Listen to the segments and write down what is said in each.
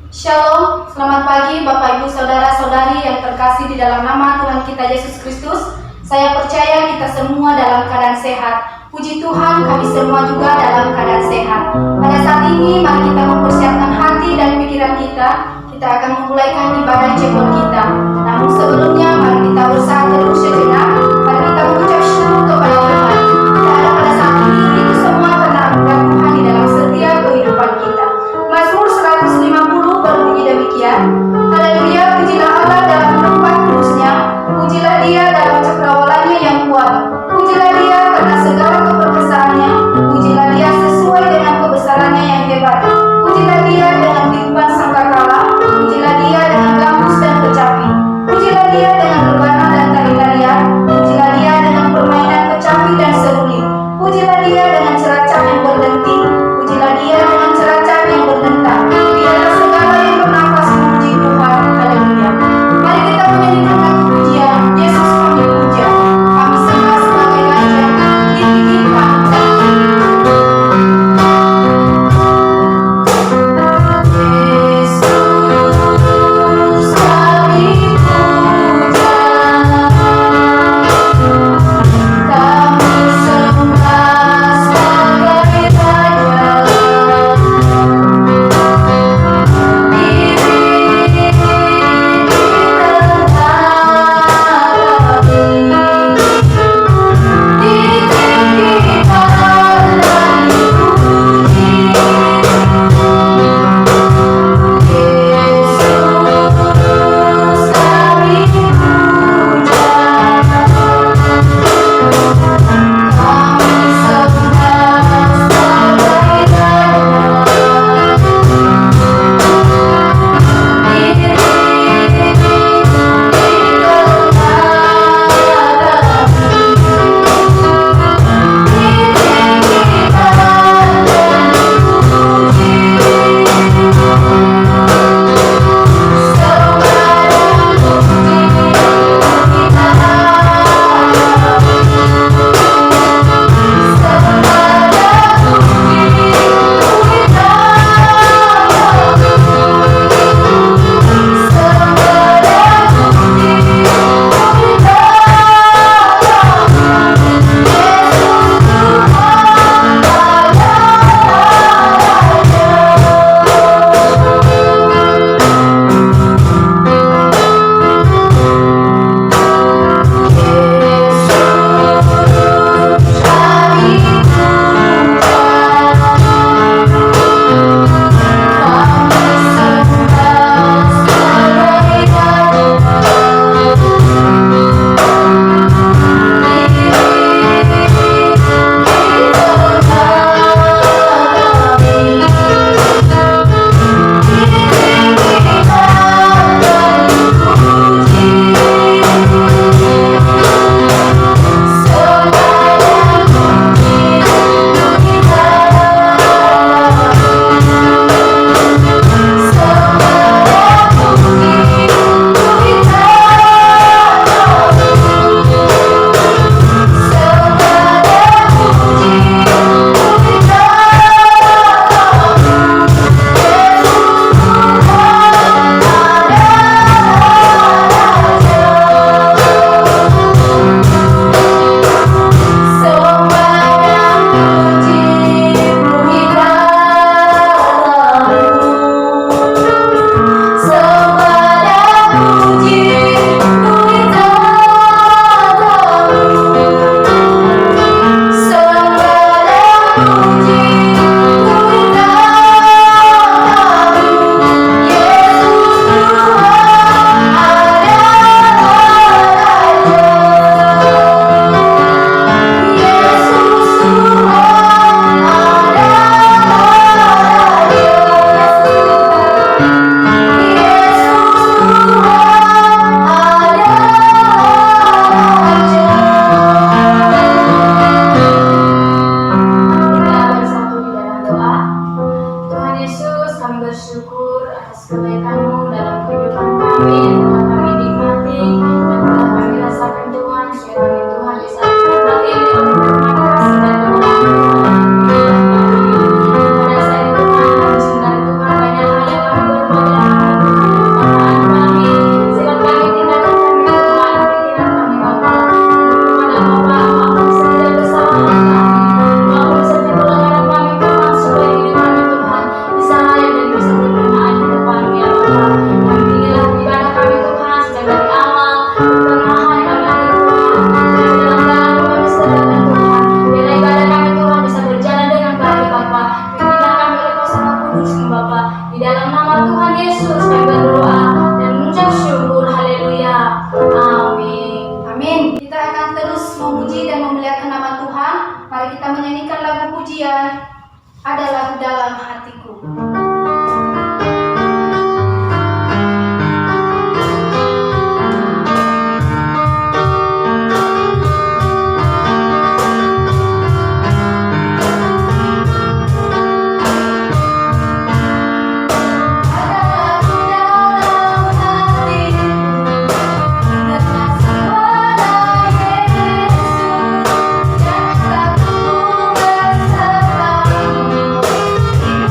Shalom, selamat pagi Bapak Ibu Saudara-saudari yang terkasih di dalam nama Tuhan kita Yesus Kristus. Saya percaya kita semua dalam keadaan sehat. Puji Tuhan, kami semua juga dalam keadaan sehat. Pada saat ini mari kita mempersiapkan hati dan pikiran kita. Kita akan memulaikan ibadah jemaat kita. Namun sebelumnya mari kita bersatu teduh sejenak. Mari kita mengucap syukur kepada Tuhan. Kita ada pada saat ini itu semua karena anugerah Tuhan di dalam setiap kehidupan kita. Mazmur 150 berbunyi demikian. Haleluya, pujilah Allah dalam tempat kudusnya. Pujilah Dia dalam cakrawalannya yang kuat. Pujilah Dia karena segala keperkasaannya. Pujilah Dia sesuai dengan kebesarannya yang hebat. Pujilah Dia dengan tiupan sangkakala. Pujilah Dia dengan gambus dan kecapi. Pujilah Dia dengan rebana dan tari-tarian. Pujilah Dia dengan permainan kecapi dan seruling. Pujilah Dia dengan ceracap yang berdenting. Pujilah Dia dengan ceracap yang berdentang. Biarlah segala yang bernafas memuji Tuhan. Haleluya. Mari kita menyanyikan lagu pujian. Yesus kami puja. Kami sembah sebagai raja. Ditinggikan kami. Yesus kami puja. Ada lagu dalam hatiku. Hidup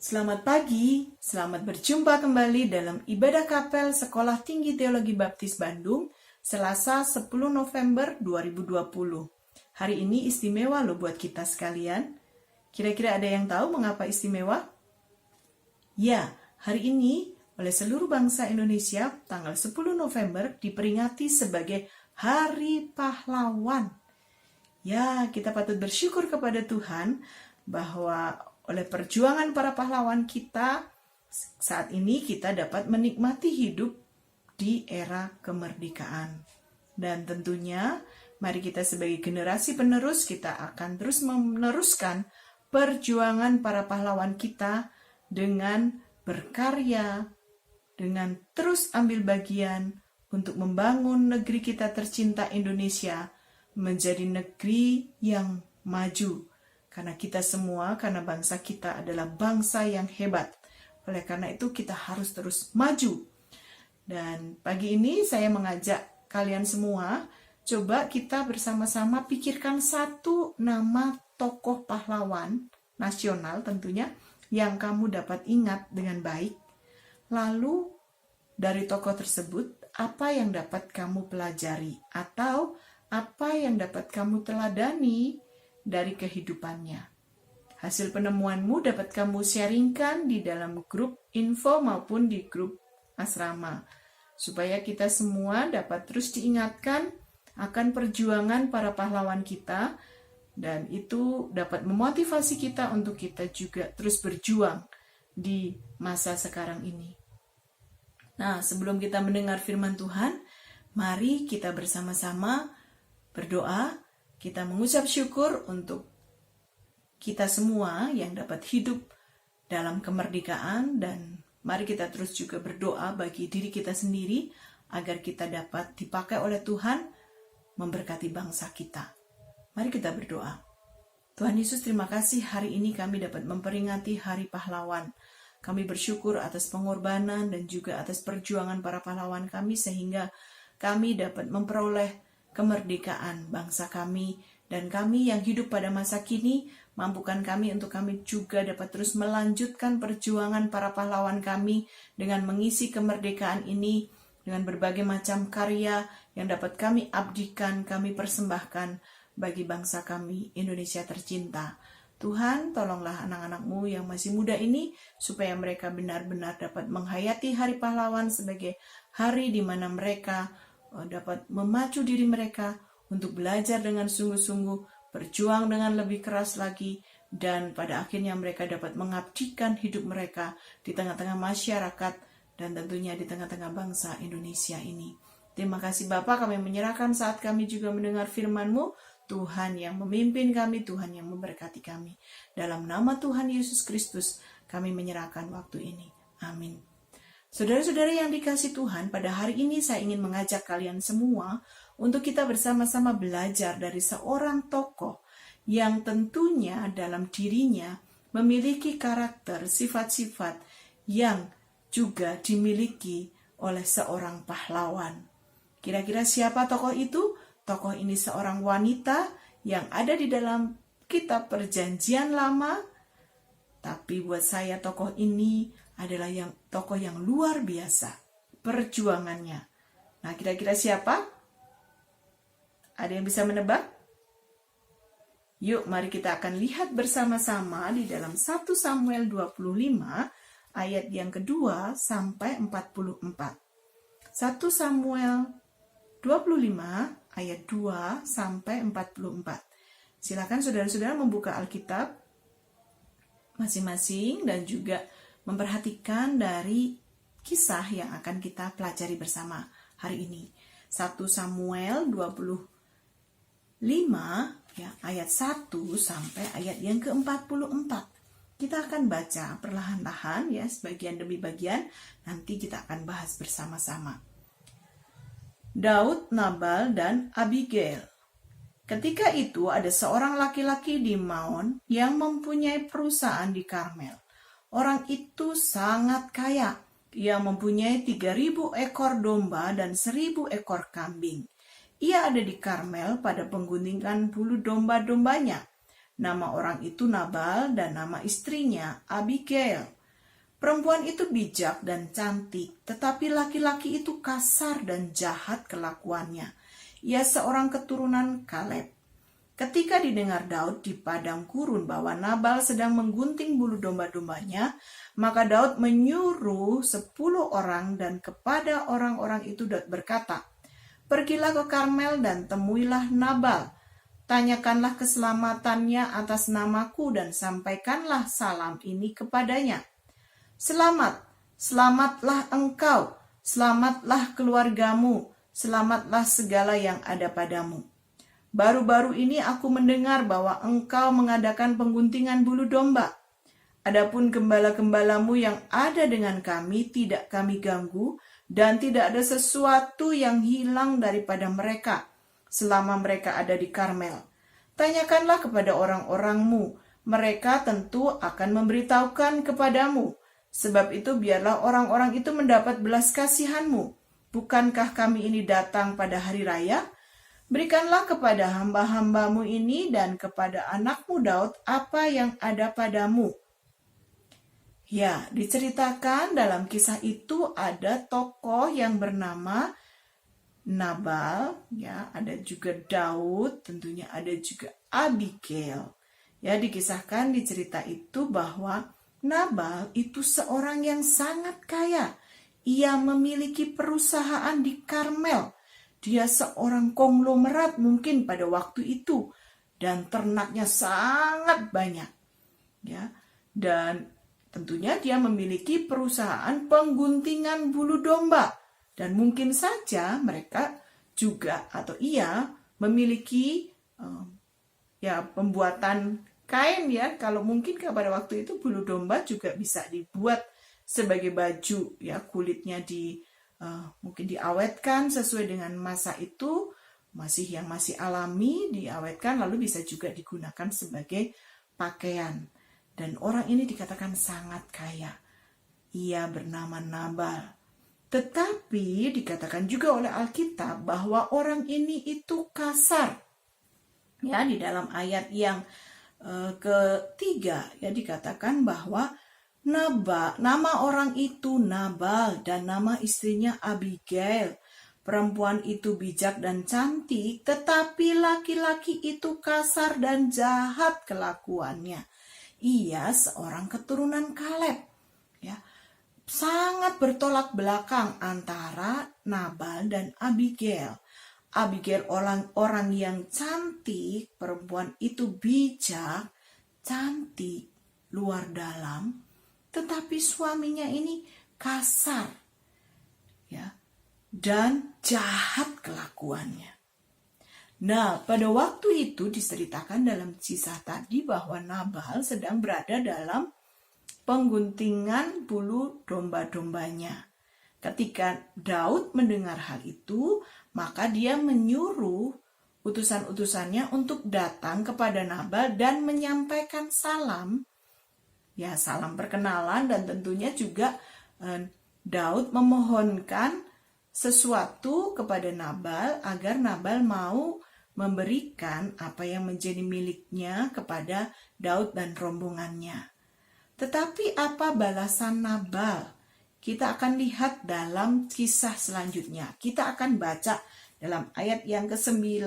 Selamat pagi, selamat berjumpa kembali dalam ibadah kapel Sekolah Tinggi Teologi Baptis Bandung, Selasa 10 November 2020. Hari ini istimewa loh buat kita sekalian. Kira-kira ada yang tahu mengapa istimewa? Ya, hari ini oleh seluruh bangsa Indonesia, tanggal 10 November diperingati sebagai Hari Pahlawan. Ya, kita patut bersyukur kepada Tuhan bahwa oleh perjuangan para pahlawan kita, saat ini kita dapat menikmati hidup di era kemerdekaan. Dan tentunya, mari kita sebagai generasi penerus, kita akan terus meneruskan perjuangan para pahlawan kita dengan berkarya, dengan terus ambil bagian untuk membangun negeri kita tercinta Indonesia menjadi negeri yang maju. Karena kita semua, karena bangsa kita adalah bangsa yang hebat. Oleh karena itu kita harus terus maju. Dan pagi ini saya mengajak kalian semua, coba kita bersama-sama pikirkan satu nama tokoh pahlawan nasional tentunya yang kamu dapat ingat dengan baik. Lalu dari tokoh tersebut, apa yang dapat kamu pelajari atau apa yang dapat kamu teladani dari kehidupannya. Hasil penemuanmu dapat kamu sharingkan di dalam grup info maupun di grup asrama, supaya kita semua dapat terus diingatkan akan perjuangan para pahlawan kita, dan itu dapat memotivasi kita untuk kita juga terus berjuang di masa sekarang ini. Nah, sebelum kita mendengar firman Tuhan, mari kita bersama-sama berdoa. Kita mengucap syukur untuk kita semua yang dapat hidup dalam kemerdekaan, dan mari kita terus juga berdoa bagi diri kita sendiri agar kita dapat dipakai oleh Tuhan memberkati bangsa kita. Mari kita berdoa. Tuhan Yesus, terima kasih hari ini kami dapat memperingati Hari Pahlawan. Kami bersyukur atas pengorbanan dan juga atas perjuangan para pahlawan kami sehingga kami dapat memperoleh kemerdekaan bangsa kami, dan kami yang hidup pada masa kini, mampukan kami untuk kami juga dapat terus melanjutkan perjuangan para pahlawan kami dengan mengisi kemerdekaan ini dengan berbagai macam karya yang dapat kami abdikan, kami persembahkan bagi bangsa kami, Indonesia tercinta. Tuhan, tolonglah anak-anak-Mu yang masih muda ini supaya mereka benar-benar dapat menghayati Hari Pahlawan sebagai hari di mana mereka dapat memacu diri mereka untuk belajar dengan sungguh-sungguh, berjuang dengan lebih keras lagi, dan pada akhirnya mereka dapat mengabdikan hidup mereka di tengah-tengah masyarakat dan tentunya di tengah-tengah bangsa Indonesia ini. Terima kasih Bapa, kami menyerahkan saat kami juga mendengar firman-Mu. Tuhan yang memimpin kami, Tuhan yang memberkati kami. Dalam nama Tuhan Yesus Kristus, kami menyerahkan waktu ini. Amin. Saudara-saudara yang dikasih Tuhan, pada hari ini saya ingin mengajak kalian semua untuk kita bersama-sama belajar dari seorang tokoh yang tentunya dalam dirinya memiliki karakter, sifat-sifat yang juga dimiliki oleh seorang pahlawan. Kira-kira siapa tokoh itu? Tokoh ini seorang wanita yang ada di dalam kitab Perjanjian Lama, tapi buat saya tokoh ini adalah tokoh yang luar biasa perjuangannya. Nah, kira-kira siapa? Ada yang bisa menebak? Yuk, mari kita akan lihat bersama-sama di dalam 1 Samuel 25 ayat yang kedua sampai 44. 1 Samuel 25 ayat 2 sampai 44. Silakan saudara-saudara membuka Alkitab masing-masing dan juga memperhatikan dari kisah yang akan kita pelajari bersama hari ini. 1 Samuel 25 ya, ayat 1 sampai ayat yang ke-44. Kita akan baca perlahan-lahan ya, sebagian demi bagian, nanti kita akan bahas bersama-sama. Daud, Nabal, dan Abigail. Ketika itu ada seorang laki-laki di Maon yang mempunyai perusahaan di Karmel. Orang itu sangat kaya. Ia mempunyai 3.000 ekor domba dan 1.000 ekor kambing. Ia ada di Karmel pada pengguntingan bulu domba-dombanya. Nama orang itu Nabal dan nama istrinya Abigail. Perempuan itu bijak dan cantik, tetapi laki-laki itu kasar dan jahat kelakuannya. Ia seorang keturunan Kaleb. Ketika didengar Daud di padang gurun bahwa Nabal sedang menggunting bulu domba-dombanya, maka Daud menyuruh 10 orang dan kepada orang-orang itu Daud berkata, "Pergilah ke Karmel dan temuilah Nabal. Tanyakanlah keselamatannya atas namaku dan sampaikanlah salam ini kepadanya. Selamat, selamatlah engkau, selamatlah keluargamu, selamatlah segala yang ada padamu. Baru-baru ini aku mendengar bahwa engkau mengadakan pengguntingan bulu domba. Adapun gembala-gembalamu yang ada dengan kami tidak kami ganggu, dan tidak ada sesuatu yang hilang daripada mereka selama mereka ada di Karmel. Tanyakanlah kepada orang-orangmu, mereka tentu akan memberitahukan kepadamu. Sebab itu biarlah orang-orang itu mendapat belas kasihanmu. Bukankah kami ini datang pada hari raya? Berikanlah kepada hamba-hambamu ini dan kepada anakmu Daud apa yang ada padamu." Ya, diceritakan dalam kisah itu ada tokoh yang bernama Nabal, ya, ada juga Daud, tentunya ada juga Abigail. Ya, dikisahkan di cerita itu bahwa Nabal itu seorang yang sangat kaya. Ia memiliki perusahaan di Karmel. Dia seorang konglomerat mungkin pada waktu itu, dan ternaknya sangat banyak. Ya, dan tentunya dia memiliki perusahaan pengguntingan bulu domba. Dan mungkin saja mereka juga atau ia memiliki pembuatan kain, ya. Kalau mungkin pada waktu itu bulu domba juga bisa dibuat sebagai baju, ya, kulitnya mungkin diawetkan sesuai dengan masa itu, masih alami, diawetkan lalu bisa juga digunakan sebagai pakaian. Dan orang ini dikatakan sangat kaya. Ia bernama Nabal. Tetapi dikatakan juga oleh Alkitab bahwa orang ini itu kasar. Ya, di dalam ayat yang ketiga, ya, dikatakan bahwa nama orang itu Nabal dan nama istrinya Abigail. Perempuan itu bijak dan cantik, tetapi laki-laki itu kasar dan jahat kelakuannya. Ia seorang keturunan Kaleb. Ya, sangat bertolak belakang antara Nabal dan Abigail. Abigail orang yang cantik, perempuan itu bijak, cantik, luar dalam, tetapi suaminya ini kasar, ya, dan jahat kelakuannya. Nah, pada waktu itu diceritakan dalam kisah tadi bahwa Nabal sedang berada dalam pengguntingan bulu domba-dombanya. Ketika Daud mendengar hal itu, maka dia menyuruh utusan-utusannya untuk datang kepada Nabal dan menyampaikan salam, ya, salam perkenalan, dan tentunya juga Daud memohonkan sesuatu kepada Nabal agar Nabal mau memberikan apa yang menjadi miliknya kepada Daud dan rombongannya. Tetapi apa balasan Nabal? Kita akan lihat dalam kisah selanjutnya. Kita akan baca dalam ayat yang ke-9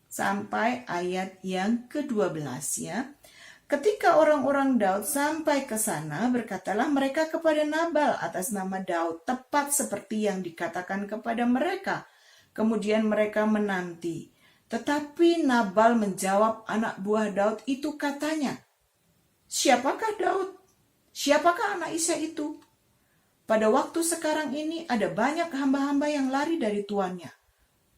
sampai ayat yang ke-12, ya. Ketika orang-orang Daud sampai ke sana, berkatalah mereka kepada Nabal atas nama Daud, tepat seperti yang dikatakan kepada mereka. Kemudian mereka menanti. Tetapi Nabal menjawab anak buah Daud itu, katanya, "Siapakah Daud? Siapakah anak Isai itu? Pada waktu sekarang ini ada banyak hamba-hamba yang lari dari tuannya.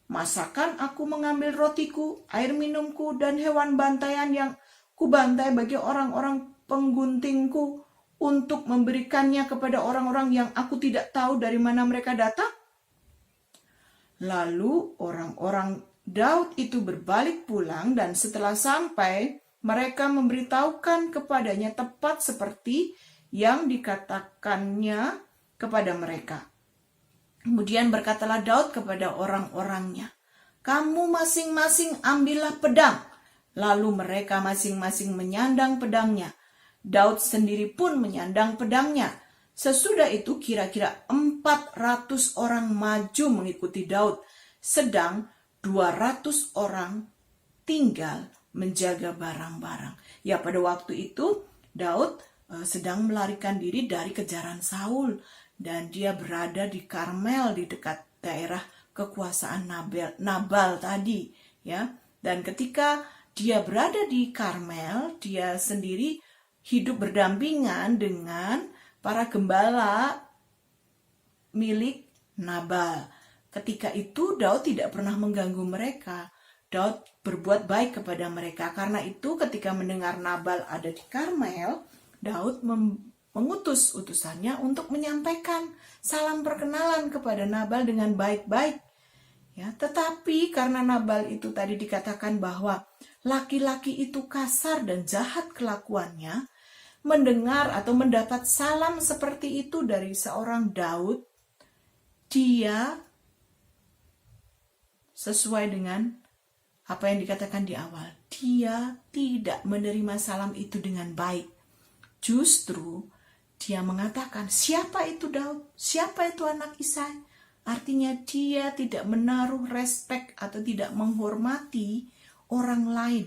Masakan aku mengambil rotiku, air minumku, dan hewan bantaian yang kubantai bagi orang-orang pengguntingku untuk memberikannya kepada orang-orang yang aku tidak tahu dari mana mereka datang?" Lalu orang-orang Daud itu berbalik pulang, dan setelah sampai, mereka memberitahukan kepadanya tepat seperti yang dikatakannya kepada mereka. Kemudian berkatalah Daud kepada orang-orangnya, "Kamu masing-masing ambillah pedang Lalu mereka masing-masing menyandang pedangnya. Daud sendiri pun menyandang pedangnya. Sesudah itu kira-kira 400 orang maju mengikuti Daud, sedang 200 orang tinggal menjaga barang-barang. Ya, pada waktu itu Daud sedang melarikan diri dari kejaran Saul, dan dia berada di Karmel di dekat daerah kekuasaan Nabal tadi, ya. Dan ketika dia berada di Karmel, dia sendiri hidup berdampingan dengan para gembala milik Nabal. Ketika itu Daud tidak pernah mengganggu mereka. Daud berbuat baik kepada mereka. Karena itu ketika mendengar Nabal ada di Karmel, Daud mengutus utusannya untuk menyampaikan salam perkenalan kepada Nabal dengan baik-baik. Ya, tetapi karena Nabal itu tadi dikatakan bahwa laki-laki itu kasar dan jahat kelakuannya, mendengar atau mendapat salam seperti itu dari seorang Daud, dia sesuai dengan apa yang dikatakan di awal, dia tidak menerima salam itu dengan baik. Justru dia mengatakan, siapa itu Daud? Siapa itu anak Isai? Artinya dia tidak menaruh respek atau tidak menghormati orang lain.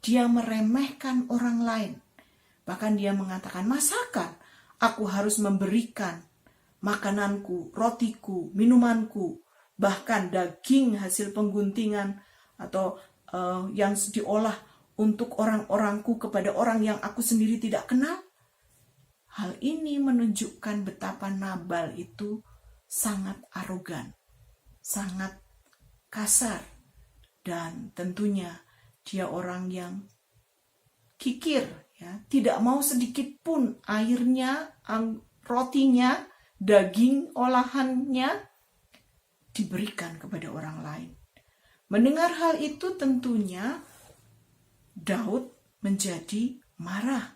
Dia meremehkan orang lain. Bahkan dia mengatakan, masakan aku harus memberikan makananku, rotiku, minumanku, bahkan daging hasil pengguntingan atau yang diolah untuk orang-orangku kepada orang yang aku sendiri tidak kenal? Hal ini menunjukkan betapa Nabal itu sangat arogan, sangat kasar, dan tentunya dia orang yang kikir, ya, tidak mau sedikit pun airnya, rotinya, daging olahannya diberikan kepada orang lain. Mendengar hal itu tentunya Daud menjadi marah.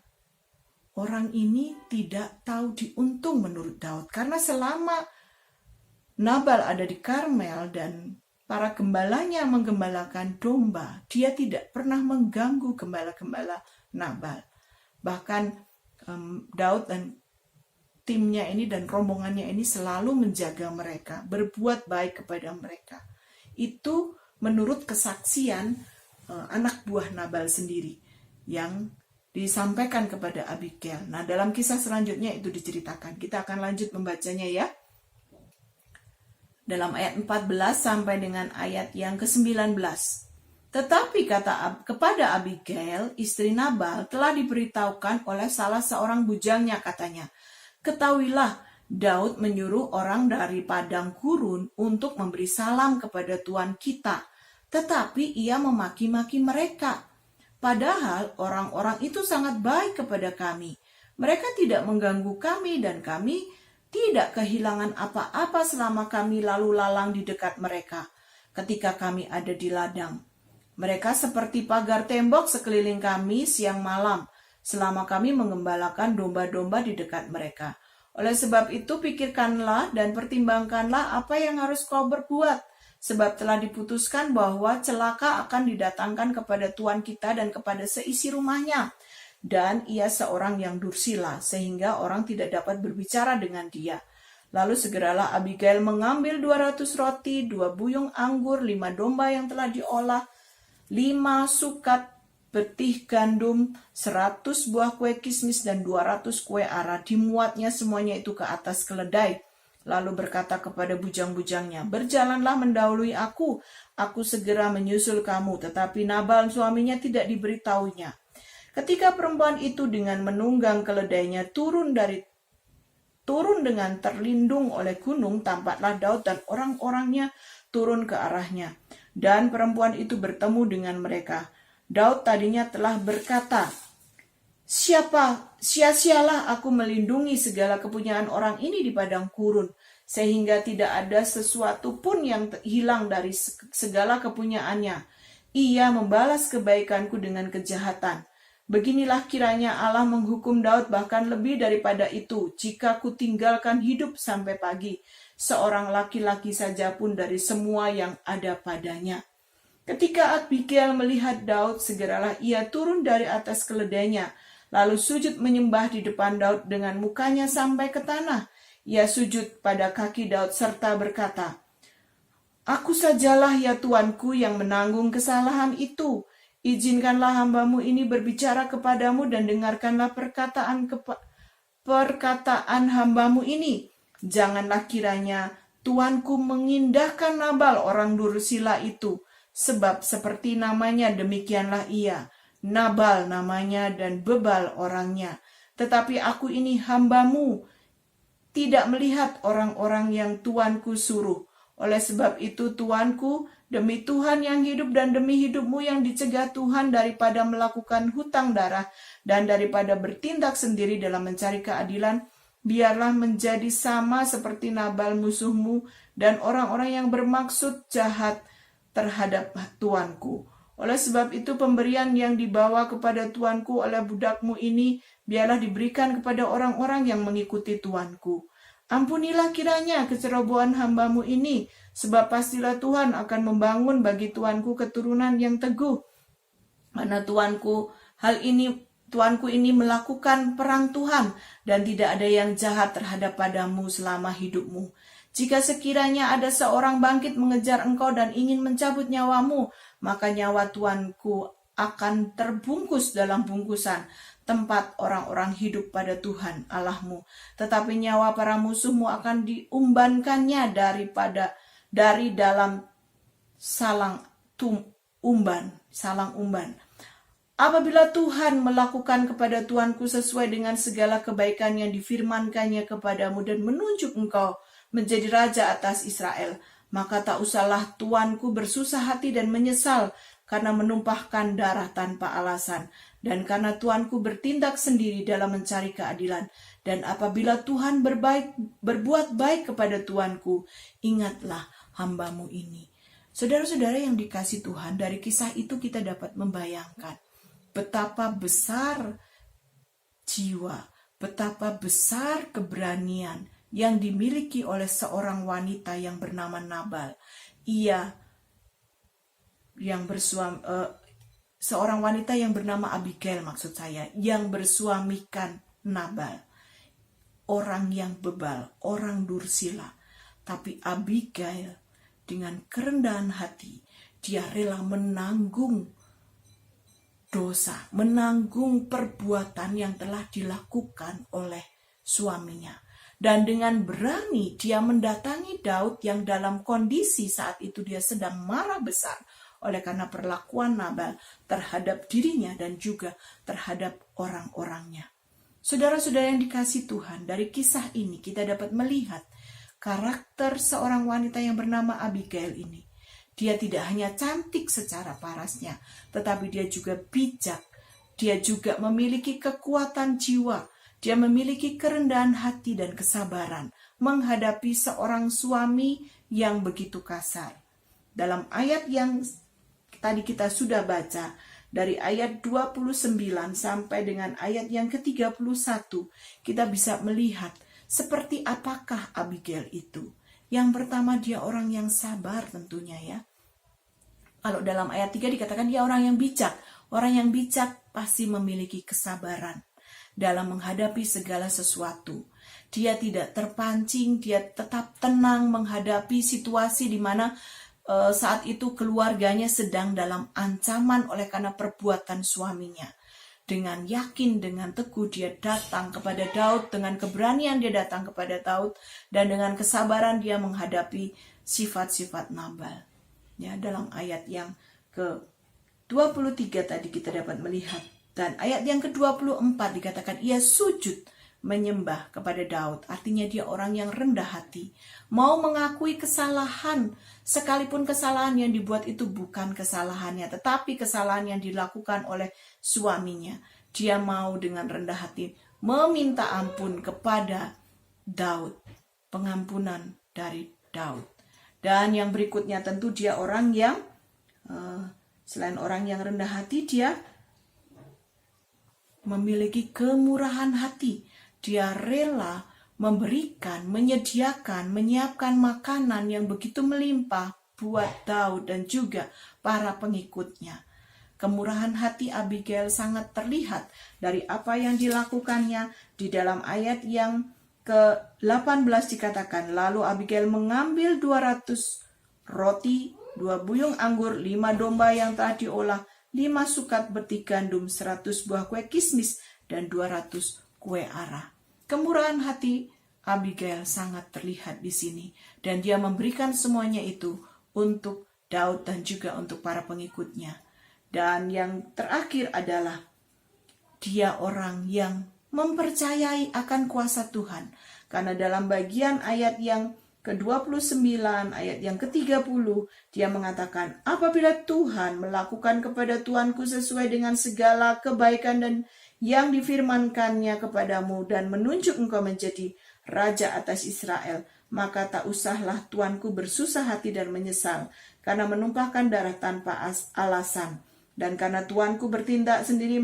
Orang ini tidak tahu diuntung menurut Daud, karena selama Nabal ada di Karmel dan para gembalanya menggembalakan domba, dia tidak pernah mengganggu gembala-gembala Nabal. Bahkan Daud dan timnya ini dan rombongannya ini selalu menjaga mereka, berbuat baik kepada mereka. Itu menurut kesaksian anak buah Nabal sendiri yang disampaikan kepada Abigail. Nah, dalam kisah selanjutnya itu diceritakan. Kita akan lanjut membacanya ya. Dalam ayat 14 sampai dengan ayat yang ke-19. Tetapi kepada Abigail, istri Nabal, telah diberitahukan oleh salah seorang bujangnya, katanya, ketahuilah, Daud menyuruh orang dari padang gurun untuk memberi salam kepada Tuan kita, tetapi ia memaki-maki mereka. Padahal orang-orang itu sangat baik kepada kami. Mereka tidak mengganggu kami dan kami tidak kehilangan apa-apa selama kami lalu lalang di dekat mereka ketika kami ada di ladang. Mereka seperti pagar tembok sekeliling kami siang malam selama kami mengembalakan domba-domba di dekat mereka. Oleh sebab itu pikirkanlah dan pertimbangkanlah apa yang harus kau berbuat, sebab telah diputuskan bahwa celaka akan didatangkan kepada Tuan kita dan kepada seisi rumahnya. Dan ia seorang yang dursila, sehingga orang tidak dapat berbicara dengan dia. Lalu segeralah Abigail mengambil 200 roti, 2 buyung anggur, 5 domba yang telah diolah, 5 sukat betih gandum, 100 buah kue kismis, dan 200 kue ara. Dimuatnya semuanya itu ke atas keledai. Lalu berkata kepada bujang-bujangnya, berjalanlah mendahului aku segera menyusul kamu. Tetapi Nabal suaminya tidak diberitahunya. Ketika perempuan itu dengan menunggang keledainya turun dengan terlindung oleh gunung, tampaklah Daud dan orang-orangnya turun ke arahnya. Dan perempuan itu bertemu dengan mereka. Daud tadinya telah berkata, sia-sialah aku melindungi segala kepunyaan orang ini di padang gurun, sehingga tidak ada sesuatu pun yang hilang dari segala kepunyaannya. Ia membalas kebaikanku dengan kejahatan. Beginilah kiranya Allah menghukum Daud, bahkan lebih daripada itu, jika ku tinggalkan hidup sampai pagi, seorang laki-laki saja pun dari semua yang ada padanya. Ketika Abigail melihat Daud, segeralah ia turun dari atas keledainya, lalu sujud menyembah di depan Daud dengan mukanya sampai ke tanah. Ia sujud pada kaki Daud serta berkata, "Aku sajalah ya Tuanku yang menanggung kesalahan itu. Izinkanlah hambamu ini berbicara kepadamu dan dengarkanlah perkataan hambamu ini. Janganlah kiranya Tuanku mengindahkan Nabal orang Dursila itu, sebab seperti namanya demikianlah ia. Nabal namanya dan bebal orangnya. Tetapi aku ini hambamu, tidak melihat orang-orang yang Tuanku suruh. Oleh sebab itu Tuanku, demi Tuhan yang hidup dan demi hidupmu yang dicegah Tuhan daripada melakukan hutang darah dan daripada bertindak sendiri dalam mencari keadilan, biarlah menjadi sama seperti Nabal musuhmu dan orang-orang yang bermaksud jahat terhadap Tuanku. Oleh sebab itu pemberian yang dibawa kepada Tuanku oleh budakmu ini biarlah diberikan kepada orang-orang yang mengikuti Tuanku. Ampunilah kiranya kecerobohan hambamu ini, sebab pastilah Tuhan akan membangun bagi Tuanku keturunan yang teguh. Karena Tuanku ini melakukan perang Tuhan, dan tidak ada yang jahat terhadap padamu selama hidupmu. Jika sekiranya ada seorang bangkit mengejar engkau dan ingin mencabut nyawamu, maka nyawa Tuanku akan terbungkus dalam bungkusan tempat orang-orang hidup pada Tuhan Allahmu. Tetapi nyawa para musuhmu akan diumbankannya dari dalam salang umban. Apabila Tuhan melakukan kepada Tuanku sesuai dengan segala kebaikan yang difirmankannya kepadamu dan menunjuk engkau menjadi raja atas Israel, maka tak usahlah Tuanku bersusah hati dan menyesal karena menumpahkan darah tanpa alasan, dan karena Tuanku bertindak sendiri dalam mencari keadilan. Dan apabila Tuhan berbuat baik kepada Tuanku, ingatlah hambamu ini. Saudara-saudara yang dikasihi Tuhan, dari kisah itu kita dapat membayangkan betapa besar jiwa, betapa besar keberanian yang dimiliki oleh seorang wanita yang bernama Nabal. Seorang wanita yang bernama Abigail, maksud saya, yang bersuamikan Nabal, orang yang bebal, orang Dursila. Tapi Abigail dengan kerendahan hati, dia rela menanggung dosa, menanggung perbuatan yang telah dilakukan oleh suaminya. Dan dengan berani dia mendatangi Daud yang dalam kondisi saat itu dia sedang marah besar oleh karena perlakuan Nabal terhadap dirinya dan juga terhadap orang-orangnya. Saudara-saudara yang dikasihi Tuhan, dari kisah ini kita dapat melihat karakter seorang wanita yang bernama Abigail ini. Dia tidak hanya cantik secara parasnya, tetapi dia juga bijak. Dia juga memiliki kekuatan jiwa. Dia memiliki kerendahan hati dan kesabaran menghadapi seorang suami yang begitu kasar. Dalam ayat yang tadi kita sudah baca, dari ayat 29 sampai dengan ayat yang ke-31, kita bisa melihat seperti apakah Abigail itu. Yang pertama, dia orang yang sabar tentunya ya. Kalau dalam ayat 3 dikatakan dia orang yang bijak. Orang yang bijak pasti memiliki kesabaran dalam menghadapi segala sesuatu. Dia tidak terpancing, dia tetap tenang menghadapi situasi di mana saat itu keluarganya sedang dalam ancaman oleh karena perbuatan suaminya. Dengan yakin, dengan teguh dia datang kepada Daud, dengan keberanian dia datang kepada Daud, dan dengan kesabaran dia menghadapi sifat-sifat Nabal. Ya, dalam ayat yang ke-23 tadi kita dapat melihat. Dan ayat yang ke-24 dikatakan ia sujud menyembah kepada Daud. Artinya dia orang yang rendah hati. Mau mengakui kesalahan, sekalipun kesalahan yang dibuat itu bukan kesalahannya, tetapi kesalahan yang dilakukan oleh suaminya. Dia mau dengan rendah hati meminta ampun kepada Daud. Pengampunan dari Daud. Dan yang berikutnya tentu dia orang yang, selain orang yang rendah hati, dia memiliki kemurahan hati. Dia rela memberikan, menyediakan, menyiapkan makanan yang begitu melimpah buat Daud dan juga para pengikutnya. Kemurahan hati Abigail sangat terlihat dari apa yang dilakukannya. Di dalam ayat yang ke-18 dikatakan, lalu Abigail mengambil 200 roti, 2 buyung anggur, 5 domba yang telah diolah, 5 sukat betik gandum, 100 buah kue kismis, dan 200 kue ara. Kemurahan hati Abigail sangat terlihat di sini, dan dia memberikan semuanya itu untuk Daud dan juga untuk para pengikutnya. Dan yang terakhir adalah dia orang yang mempercayai akan kuasa Tuhan. Karena dalam bagian ayat yang ke-29, ayat yang ke-30, dia mengatakan, apabila Tuhan melakukan kepada tuanku sesuai dengan segala kebaikan dan yang difirmankannya kepadamu dan menunjuk engkau menjadi raja atas Israel, maka tak usahlah tuanku bersusah hati dan menyesal karena menumpahkan darah tanpa alasan, dan karena tuanku bertindak sendiri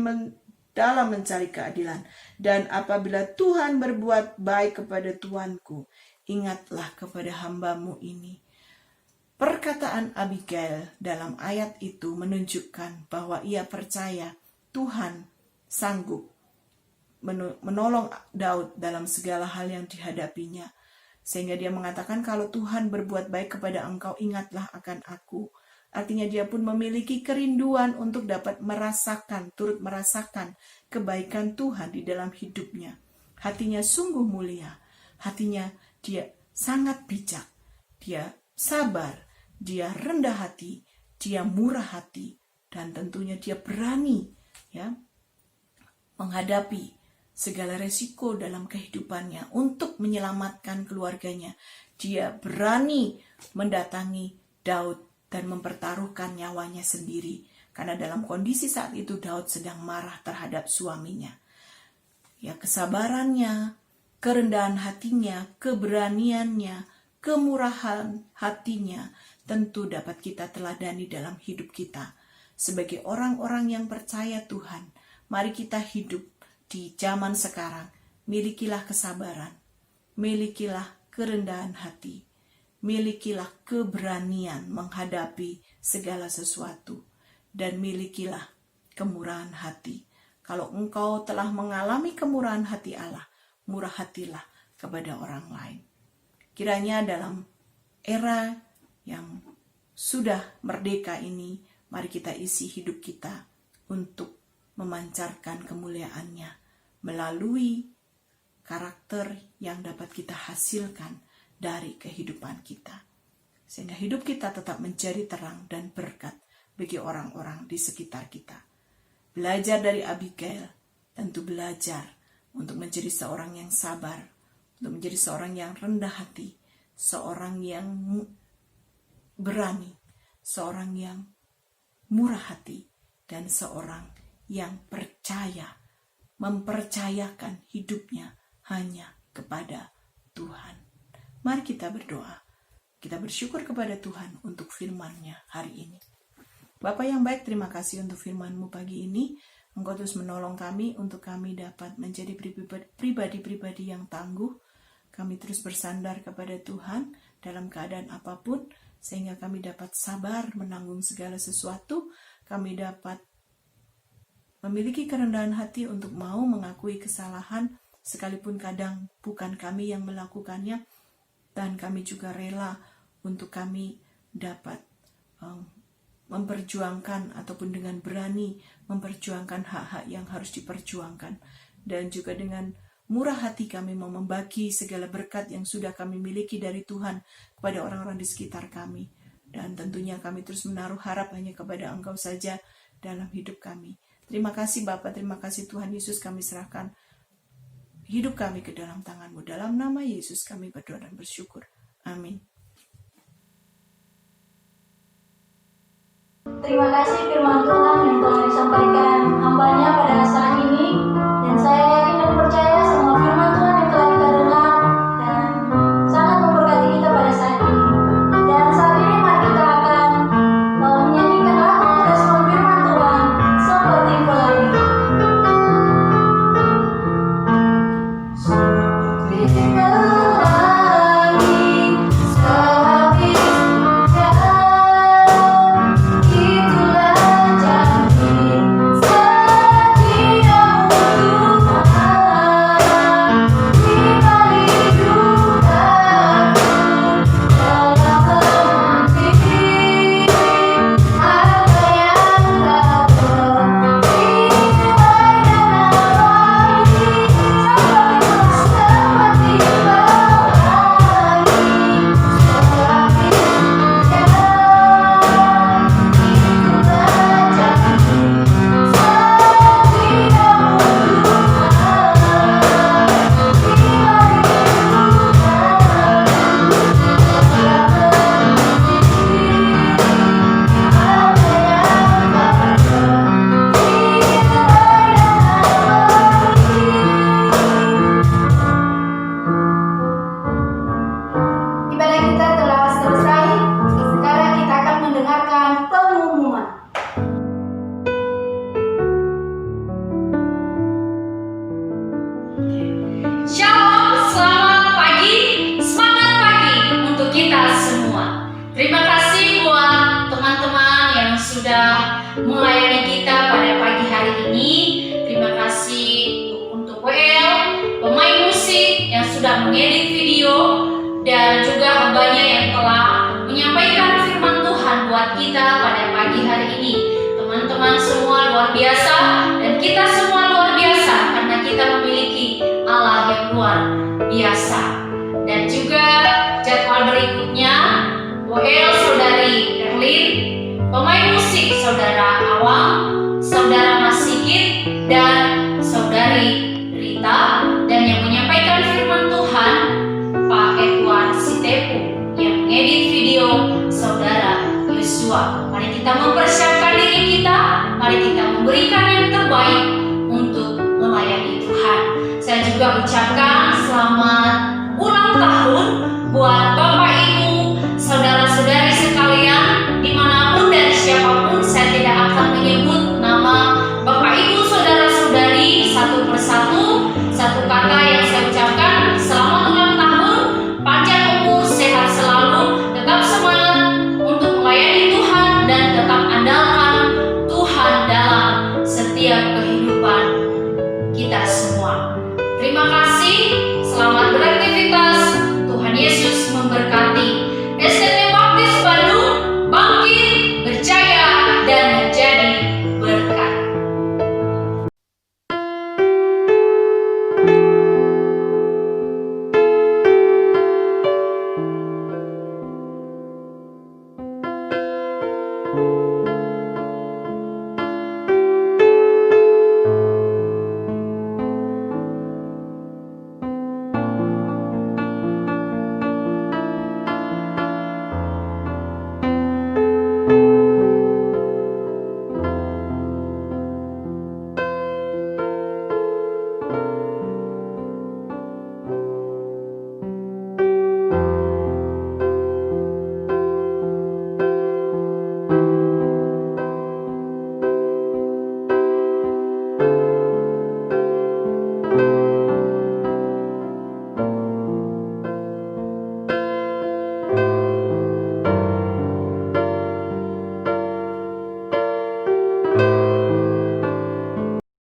dalam mencari keadilan. Dan apabila Tuhan berbuat baik kepada tuanku, ingatlah kepada hambamu ini. Perkataan Abigail dalam ayat itu menunjukkan bahwa ia percaya Tuhan sanggup menolong Daud dalam segala hal yang dihadapinya. Sehingga dia mengatakan, kalau Tuhan berbuat baik kepada engkau, ingatlah akan aku. Artinya dia pun memiliki kerinduan untuk dapat turut merasakan kebaikan Tuhan di dalam hidupnya. Hatinya sungguh mulia. Hatinya dia sangat bijak. Dia sabar. Dia rendah hati. Dia murah hati. Dan tentunya dia berani menghadapi segala resiko dalam kehidupannya untuk menyelamatkan keluarganya. Dia berani mendatangi Daud dan mempertaruhkan nyawanya sendiri. Karena dalam kondisi saat itu Daud sedang marah terhadap suaminya. Kesabarannya, kerendahan hatinya, keberaniannya, kemurahan hatinya tentu dapat kita teladani dalam hidup kita. Sebagai orang-orang yang percaya Tuhan, mari kita hidup di zaman sekarang. Milikilah kesabaran, milikilah kerendahan hati, milikilah keberanian menghadapi segala sesuatu, dan milikilah kemurahan hati. Kalau engkau telah mengalami kemurahan hati Allah, murah hatilah kepada orang lain. Kiranya dalam era yang sudah merdeka ini, mari kita isi hidup kita untuk memancarkan kemuliaannya melalui karakter yang dapat kita hasilkan dari kehidupan kita. Sehingga hidup kita tetap menjadi terang dan berkat bagi orang-orang di sekitar kita. Belajar dari Abigail, tentu belajar untuk menjadi seorang yang sabar, untuk menjadi seorang yang rendah hati, seorang yang berani, seorang yang murah hati, dan seorang yang mempercayakan hidupnya hanya kepada Tuhan. Mari kita berdoa. Kita bersyukur kepada Tuhan untuk firman-Nya hari ini. Bapa yang baik, terima kasih untuk firman-Mu pagi ini. Engkau terus menolong kami untuk kami dapat menjadi pribadi-pribadi yang tangguh. Kami terus bersandar kepada Tuhan dalam keadaan apapun, sehingga kami dapat sabar menanggung segala sesuatu. Kami dapat memiliki kerendahan hati untuk mau mengakui kesalahan, sekalipun kadang bukan kami yang melakukannya, dan kami juga rela untuk kami dapat memperjuangkan ataupun dengan berani memperjuangkan hak-hak yang harus diperjuangkan. Dan juga dengan murah hati kami mau membagi segala berkat yang sudah kami miliki dari Tuhan kepada orang-orang di sekitar kami. Dan tentunya kami terus menaruh harap hanya kepada Engkau saja dalam hidup kami. Terima kasih Bapa, terima kasih Tuhan Yesus, kami serahkan hidup kami ke dalam tangan-Mu. Dalam nama Yesus kami berdoa dan bersyukur. Amin. Terima kasih firman Tuhan yang telah disampaikan hamba-Nya pada saat ini. Dan saya yakin dan percaya semua firman Tuhan yang telah kita dengar dan sangat memberkati kita pada saat ini. Dan saat ini mari kita akan menyanyikan lagu respon firman Tuhan seperti pelangi. Seperti pelangi sehabis hujan. sudah mengedit video, dan juga hambanya yang telah menyampaikan firman Tuhan buat kita pada pagi hari ini. Teman-teman semua luar biasa, dan kita semua luar biasa karena kita memiliki Allah yang luar biasa. Dan juga jadwal berikutnya, WL Saudari Erlin, pemain musik Saudara Awang, Saudara Mas Sigit, dan Saudari Rita, dan yang menyampaikan firman Tuhan Pak Edward Sitepu, yang mengedit video Saudara Yosua. Mari kita mempersiapkan diri kita, mari kita memberikan yang terbaik untuk melayani Tuhan. Saya juga ucapkan selamat